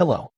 Hello.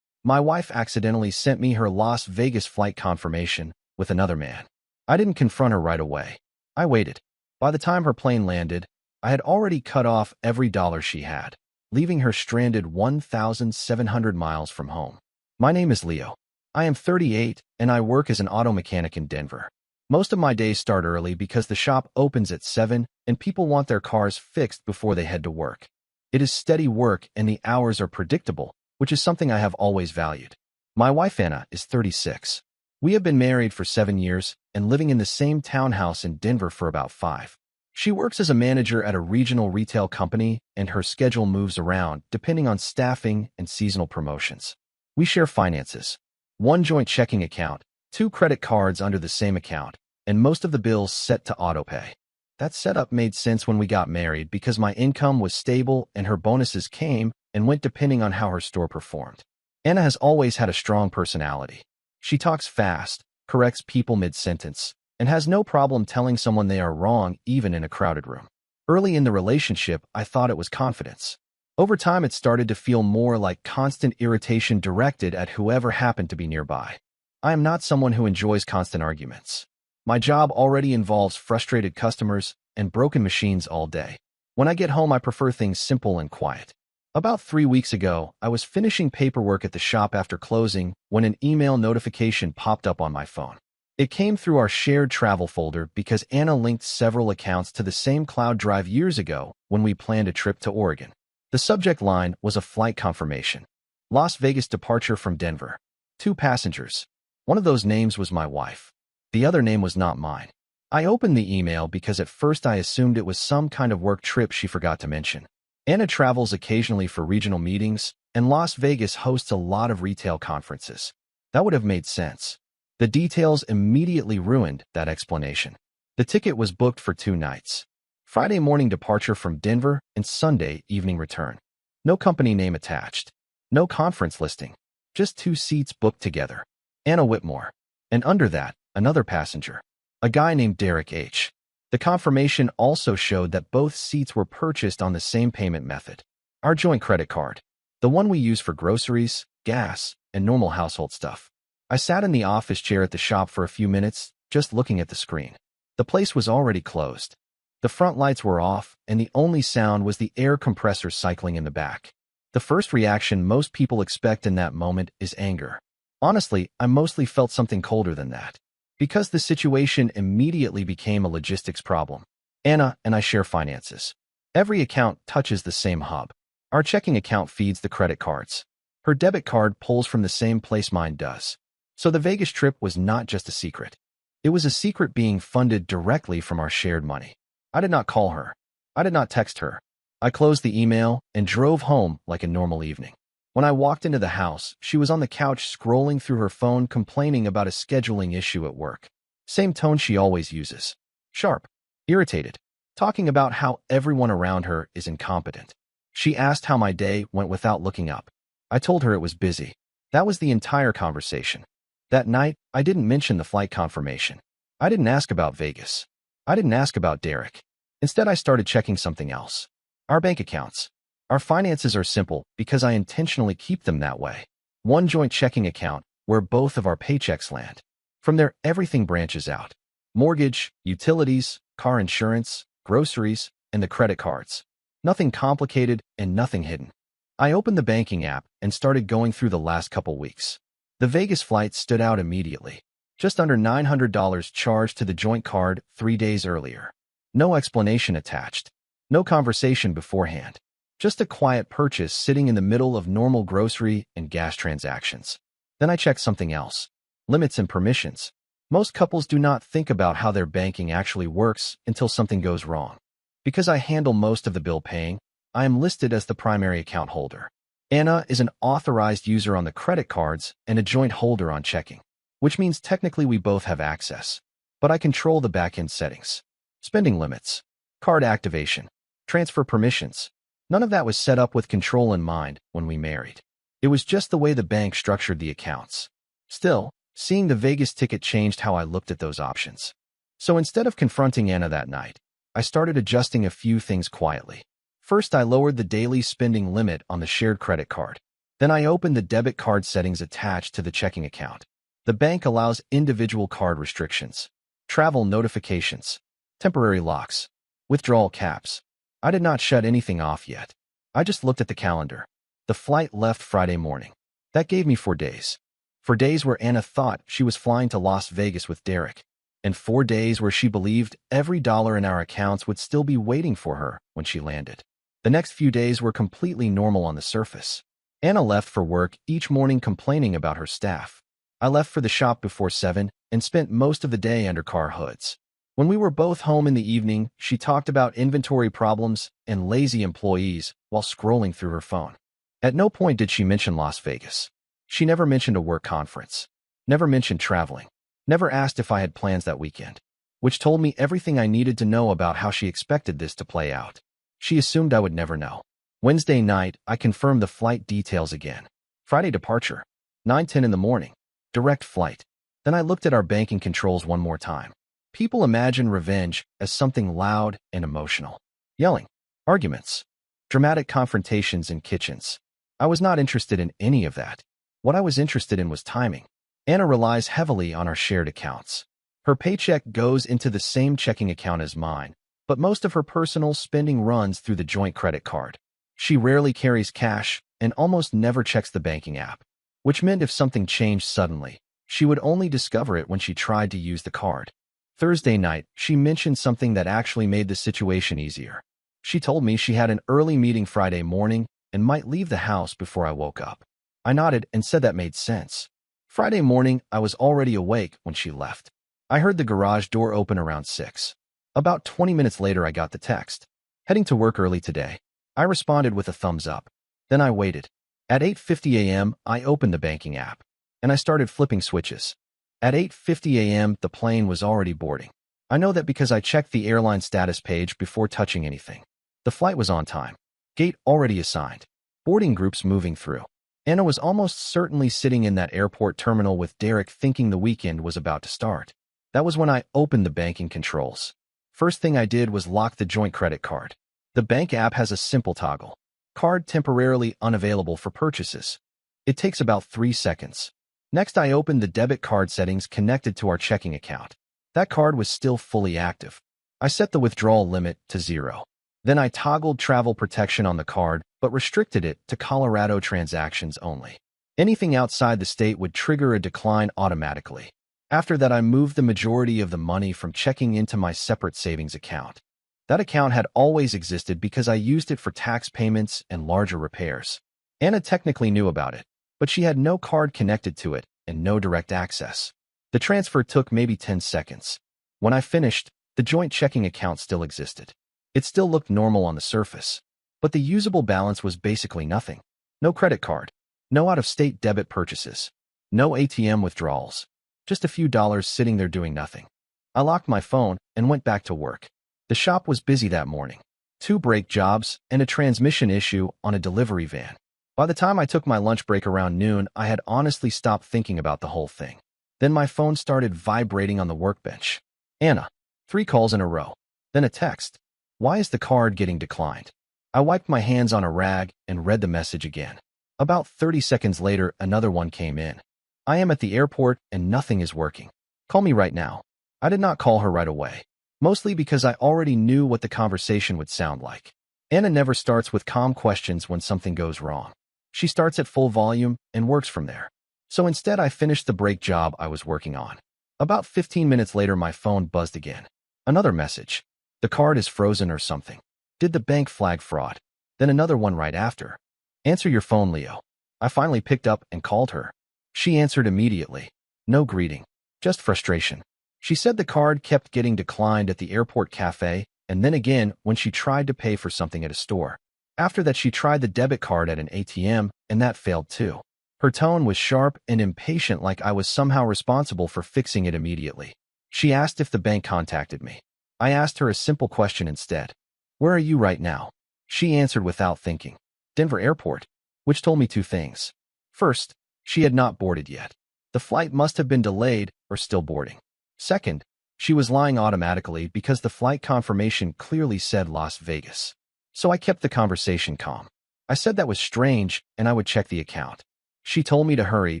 My wife accidentally sent me her Las Vegas flight confirmation with another man. I didn't confront her right away. I waited. By the time her plane landed, I had already cut off every dollar she had, leaving her stranded 1,700 miles from home. My name is Leo. I am 38, and I work as an auto mechanic in Denver. Most of my days start early because the shop opens at 7 and people want their cars fixed before they head to work. It is steady work and the hours are predictable, which is something I have always valued. My wife Anna is 36. We have been married for 7 years and living in the same townhouse in Denver for about 5. She works as a manager at a regional retail company and her schedule moves around depending on staffing and seasonal promotions. We share finances. 1 joint checking account, 2 credit cards under the same account, and most of the bills set to autopay. That setup made sense when we got married because my income was stable and her bonuses came and went depending on how her store performed. Anna has always had a strong personality. She talks fast, corrects people mid-sentence, and has no problem telling someone they are wrong even in a crowded room. Early in the relationship, I thought it was confidence. Over time, it started to feel more like constant irritation directed at whoever happened to be nearby. I am not someone who enjoys constant arguments. My job already involves frustrated customers and broken machines all day. When I get home, I prefer things simple and quiet. About 3 weeks ago, I was finishing paperwork at the shop after closing when an email notification popped up on my phone. It came through our shared travel folder because Anna linked several accounts to the same cloud drive years ago when we planned a trip to Oregon. The subject line was a flight confirmation. Las Vegas departure from Denver. 2 passengers. One of those names was my wife. The other name was not mine. I opened the email because at first I assumed it was some kind of work trip she forgot to mention. Anna travels occasionally for regional meetings, and Las Vegas hosts a lot of retail conferences. That would have made sense. The details immediately ruined that explanation. The ticket was booked for 2 nights. Friday morning departure from Denver and Sunday evening return. No company name attached. No conference listing. Just 2 seats booked together. Anna Whitmore. And under that, another passenger. A guy named Derek H. The confirmation also showed that both seats were purchased on the same payment method. Our joint credit card. The one we use for groceries, gas, and normal household stuff. I sat in the office chair at the shop for a few minutes, just looking at the screen. The place was already closed. The front lights were off, and the only sound was the air compressor cycling in the back. The first reaction most people expect in that moment is anger. Honestly, I mostly felt something colder than that. Because the situation immediately became a logistics problem. Anna and I share finances. Every account touches the same hub. Our checking account feeds the credit cards. Her debit card pulls from the same place mine does. So the Vegas trip was not just a secret. It was a secret being funded directly from our shared money. I did not call her. I did not text her. I closed the email and drove home like a normal evening. When I walked into the house, she was on the couch scrolling through her phone complaining about a scheduling issue at work. Same tone she always uses. Sharp. Irritated. Talking about how everyone around her is incompetent. She asked how my day went without looking up. I told her it was busy. That was the entire conversation. That night, I didn't mention the flight confirmation. I didn't ask about Vegas. I didn't ask about Derek. Instead, I started checking something else. Our bank accounts. Our finances are simple because I intentionally keep them that way. 1 joint checking account where both of our paychecks land. From there, everything branches out. Mortgage, utilities, car insurance, groceries, and the credit cards. Nothing complicated and nothing hidden. I opened the banking app and started going through the last couple weeks. The Vegas flight stood out immediately. Just under $900 charged to the joint card 3 days earlier. No explanation attached. No conversation beforehand. Just a quiet purchase sitting in the middle of normal grocery and gas transactions. Then I checked something else. Limits and permissions. Most couples do not think about how their banking actually works until something goes wrong. Because I handle most of the bill paying, I am listed as the primary account holder. Anna is an authorized user on the credit cards and a joint holder on checking, which means technically we both have access. But I control the back-end settings. Spending limits. Card activation. Transfer permissions. None of that was set up with control in mind when we married. It was just the way the bank structured the accounts. Still, seeing the Vegas ticket changed how I looked at those options. So instead of confronting Anna that night, I started adjusting a few things quietly. First, I lowered the daily spending limit on the shared credit card. Then I opened the debit card settings attached to the checking account. The bank allows individual card restrictions, travel notifications, temporary locks, withdrawal caps. I did not shut anything off yet. I just looked at the calendar. The flight left Friday morning. That gave me 4 days. 4 days where Anna thought she was flying to Las Vegas with Derek, and 4 days where she believed every dollar in our accounts would still be waiting for her when she landed. The next few days were completely normal on the surface. Anna left for work each morning complaining about her staff. I left for the shop before 7 and spent most of the day under car hoods. When we were both home in the evening, she talked about inventory problems and lazy employees while scrolling through her phone. At no point did she mention Las Vegas. She never mentioned a work conference, never mentioned traveling, never asked if I had plans that weekend, which told me everything I needed to know about how she expected this to play out. She assumed I would never know. Wednesday night, I confirmed the flight details again. Friday departure, 9:10 in the morning, direct flight. Then I looked at our banking controls one more time. People imagine revenge as something loud and emotional. Yelling, arguments, dramatic confrontations in kitchens. I was not interested in any of that. What I was interested in was timing. Anna relies heavily on our shared accounts. Her paycheck goes into the same checking account as mine, but most of her personal spending runs through the joint credit card. She rarely carries cash and almost never checks the banking app, which meant if something changed suddenly, she would only discover it when she tried to use the card. Thursday night, she mentioned something that actually made the situation easier. She told me she had an early meeting Friday morning and might leave the house before I woke up. I nodded and said that made sense. Friday morning, I was already awake when she left. I heard the garage door open around 6. About 20 minutes later, I got the text. Heading to work early today. I responded with a thumbs up. Then I waited. At 8:50 a.m., I opened the banking app, and I started flipping switches. At 8:50 a.m., the plane was already boarding. I know that because I checked the airline status page before touching anything. The flight was on time. Gate already assigned. Boarding groups moving through. Anna was almost certainly sitting in that airport terminal with Derek thinking the weekend was about to start. That was when I opened the banking controls. First thing I did was lock the joint credit card. The bank app has a simple toggle. Card temporarily unavailable for purchases. It takes about 3 seconds. Next, I opened the debit card settings connected to our checking account. That card was still fully active. I set the withdrawal limit to 0. Then I toggled travel protection on the card, but restricted it to Colorado transactions only. Anything outside the state would trigger a decline automatically. After that, I moved the majority of the money from checking into my separate savings account. That account had always existed because I used it for tax payments and larger repairs. Anna technically knew about it, but she had no card connected to it and no direct access. The transfer took maybe 10 seconds. When I finished, the joint checking account still existed. It still looked normal on the surface, but the usable balance was basically nothing. No credit card, no out-of-state debit purchases, no ATM withdrawals, just a few dollars sitting there doing nothing. I locked my phone and went back to work. The shop was busy that morning. 2 brake jobs and a transmission issue on a delivery van. By the time I took my lunch break around noon, I had honestly stopped thinking about the whole thing. Then my phone started vibrating on the workbench. Anna. 3 calls in a row. Then a text. Why is the card getting declined? I wiped my hands on a rag and read the message again. About 30 seconds later, another one came in. I am at the airport and nothing is working. Call me right now. I did not call her right away, mostly because I already knew what the conversation would sound like. Anna never starts with calm questions when something goes wrong. She starts at full volume and works from there. So instead, I finished the brake job I was working on. About 15 minutes later, my phone buzzed again. Another message. The card is frozen or something. Did the bank flag fraud? Then another one right after. Answer your phone, Leo. I finally picked up and called her. She answered immediately. No greeting, just frustration. She said the card kept getting declined at the airport cafe and then again when she tried to pay for something at a store. After that, she tried the debit card at an ATM and that failed too. Her tone was sharp and impatient, like I was somehow responsible for fixing it immediately. She asked if the bank contacted me. I asked her a simple question instead. Where are you right now? She answered without thinking. Denver Airport, which told me 2 things. First, she had not boarded yet. The flight must have been delayed or still boarding. Second, she was lying automatically because the flight confirmation clearly said Las Vegas. So I kept the conversation calm. I said that was strange and I would check the account. She told me to hurry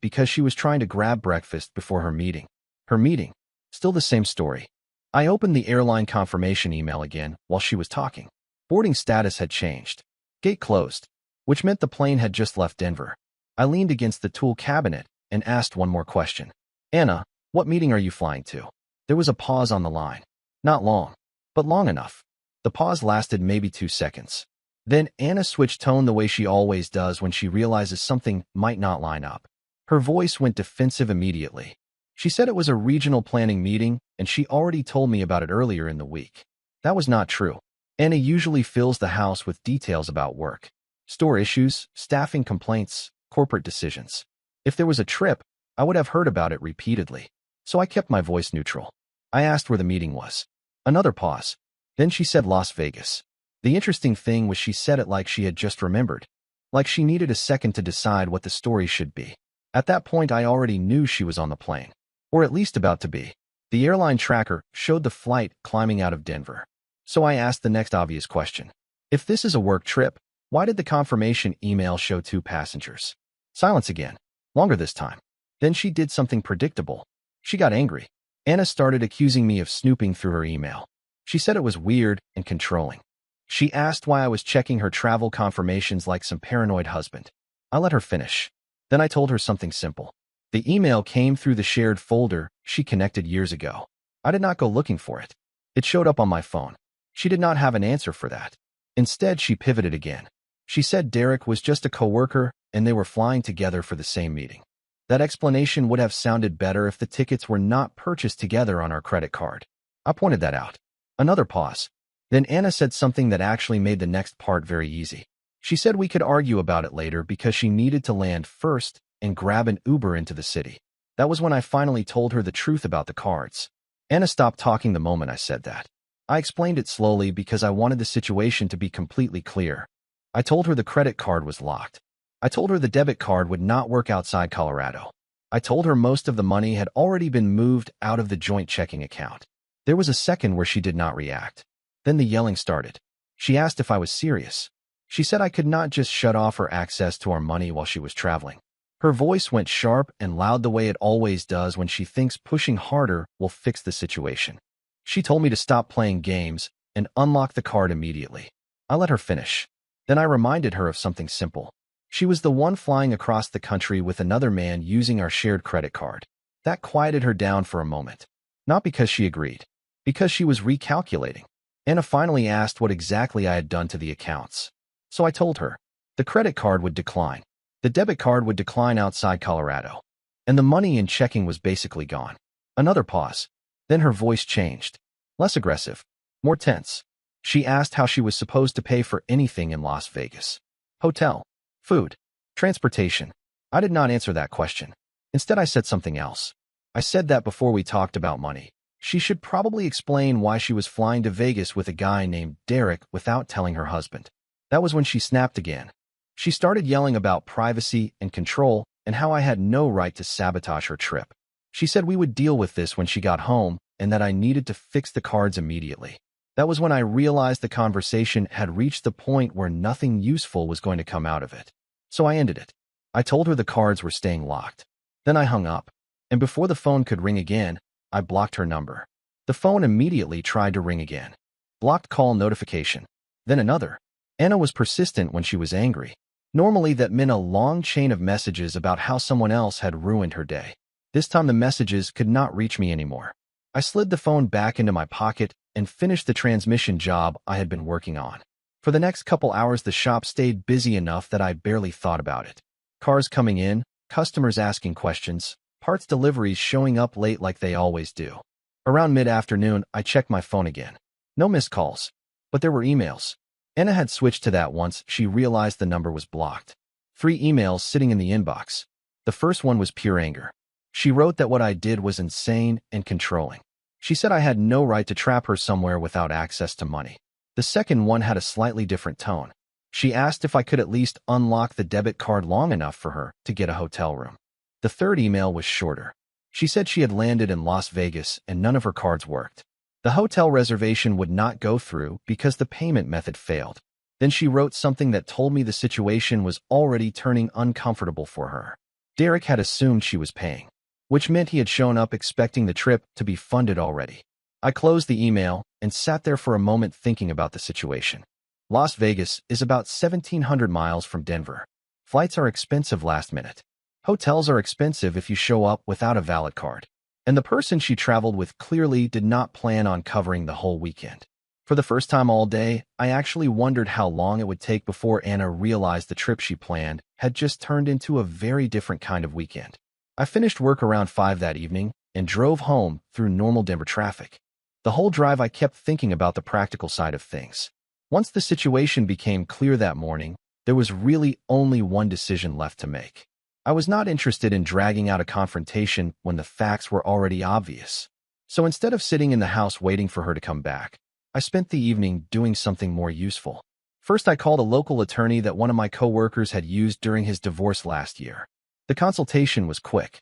because she was trying to grab breakfast before her meeting. Her meeting? Still the same story. I opened the airline confirmation email again while she was talking. Boarding status had changed. Gate closed, which meant the plane had just left Denver. I leaned against the tool cabinet and asked one more question. Anna, what meeting are you flying to? There was a pause on the line. Not long, but long enough. The pause lasted maybe 2 seconds. Then Anna switched tone the way she always does when she realizes something might not line up. Her voice went defensive immediately. She said it was a regional planning meeting and she already told me about it earlier in the week. That was not true. Anna usually fills the house with details about work, store issues, staffing complaints, corporate decisions. If there was a trip, I would have heard about it repeatedly. So I kept my voice neutral. I asked where the meeting was. Another pause. Then she said Las Vegas. The interesting thing was she said it like she had just remembered, like she needed a second to decide what the story should be. At that point, I already knew she was on the plane, or at least about to be. The airline tracker showed the flight climbing out of Denver. So I asked the next obvious question. If this is a work trip, why did the confirmation email show 2 passengers? Silence again. Longer this time. Then she did something predictable. She got angry. Anna started accusing me of snooping through her email. She said it was weird and controlling. She asked why I was checking her travel confirmations like some paranoid husband. I let her finish. Then I told her something simple. The email came through the shared folder she connected years ago. I did not go looking for it. It showed up on my phone. She did not have an answer for that. Instead, she pivoted again. She said Derek was just a coworker and they were flying together for the same meeting. That explanation would have sounded better if the tickets were not purchased together on our credit card. I pointed that out. Another pause. Then Anna said something that actually made the next part very easy. She said we could argue about it later because she needed to land first and grab an Uber into the city. That was when I finally told her the truth about the cards. Anna stopped talking the moment I said that. I explained it slowly because I wanted the situation to be completely clear. I told her the credit card was locked. I told her the debit card would not work outside Colorado. I told her most of the money had already been moved out of the joint checking account. There was a second where she did not react. Then the yelling started. She asked if I was serious. She said I could not just shut off her access to our money while she was traveling. Her voice went sharp and loud the way it always does when she thinks pushing harder will fix the situation. She told me to stop playing games and unlock the card immediately. I let her finish. Then I reminded her of something simple. She was the one flying across the country with another man using our shared credit card. That quieted her down for a moment. Not because she agreed, because she was recalculating. Anna finally asked what exactly I had done to the accounts. So I told her. The credit card would decline. The debit card would decline outside Colorado. And the money in checking was basically gone. Another pause. Then her voice changed. Less aggressive. More tense. She asked how she was supposed to pay for anything in Las Vegas. Hotel. Food. Transportation. I did not answer that question. Instead, I said something else. I said that before we talked about money, she should probably explain why she was flying to Vegas with a guy named Derek without telling her husband. That was when she snapped again. She started yelling about privacy and control and how I had no right to sabotage her trip. She said we would deal with this when she got home and that I needed to fix the cards immediately. That was when I realized the conversation had reached the point where nothing useful was going to come out of it. So I ended it. I told her the cards were staying locked. Then I hung up. And before the phone could ring again, I blocked her number. The phone immediately tried to ring again. Blocked call notification. Then another. Anna was persistent when she was angry. Normally that meant a long chain of messages about how someone else had ruined her day. This time the messages could not reach me anymore. I slid the phone back into my pocket and finished the transmission job I had been working on. For the next couple hours, the shop stayed busy enough that I barely thought about it. Cars coming in, customers asking questions, parts deliveries showing up late like they always do. Around mid-afternoon, I checked my phone again. No missed calls, but there were emails. Anna had switched to that once she realized the number was blocked. 3 emails sitting in the inbox. The first one was pure anger. She wrote that what I did was insane and controlling. She said I had no right to trap her somewhere without access to money. The second one had a slightly different tone. She asked if I could at least unlock the debit card long enough for her to get a hotel room. The third email was shorter. She said she had landed in Las Vegas and none of her cards worked. The hotel reservation would not go through because the payment method failed. Then she wrote something that told me the situation was already turning uncomfortable for her. Derek had assumed she was paying, which meant he had shown up expecting the trip to be funded already. I closed the email and sat there for a moment thinking about the situation. Las Vegas is about 1,700 miles from Denver. Flights are expensive last minute. Hotels are expensive if you show up without a valid card. And the person she traveled with clearly did not plan on covering the whole weekend. For the first time all day, I actually wondered how long it would take before Anna realized the trip she planned had just turned into a very different kind of weekend. I finished work around 5 that evening and drove home through normal Denver traffic. The whole drive I kept thinking about the practical side of things. Once the situation became clear that morning, there was really only one decision left to make. I was not interested in dragging out a confrontation when the facts were already obvious. So instead of sitting in the house waiting for her to come back, I spent the evening doing something more useful. First, I called a local attorney that one of my coworkers had used during his divorce last year. The consultation was quick.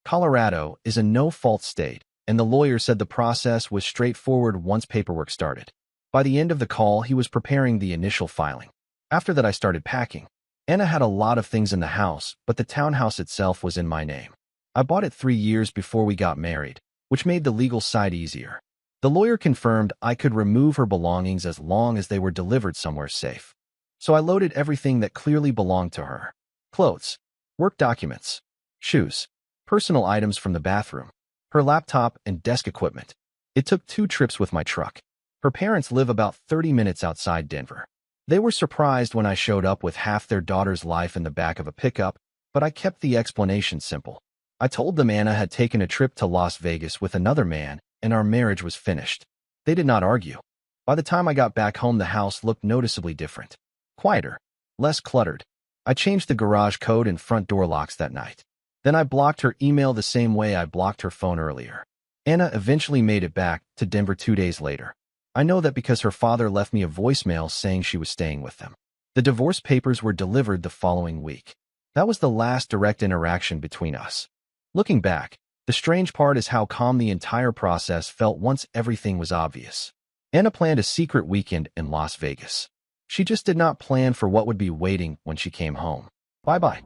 Colorado is a no-fault state, and the lawyer said the process was straightforward once paperwork started. By the end of the call, he was preparing the initial filing. After that, I started packing. Anna had a lot of things in the house, but the townhouse itself was in my name. I bought it 3 years before we got married, which made the legal side easier. The lawyer confirmed I could remove her belongings as long as they were delivered somewhere safe. So I loaded everything that clearly belonged to her. Clothes, work documents, shoes, personal items from the bathroom, her laptop and desk equipment. It took 2 trips with my truck. Her parents live about 30 minutes outside Denver. They were surprised when I showed up with half their daughter's life in the back of a pickup, but I kept the explanation simple. I told them Anna had taken a trip to Las Vegas with another man, and our marriage was finished. They did not argue. By the time I got back home, the house looked noticeably different. Quieter, less cluttered. I changed the garage code and front door locks that night. Then I blocked her email the same way I blocked her phone earlier. Anna eventually made it back to Denver 2 days later. I know that because her father left me a voicemail saying she was staying with them. The divorce papers were delivered the following week. That was the last direct interaction between us. Looking back, the strange part is how calm the entire process felt once everything was obvious. Anna planned a secret weekend in Las Vegas. She just did not plan for what would be waiting when she came home. Bye-bye.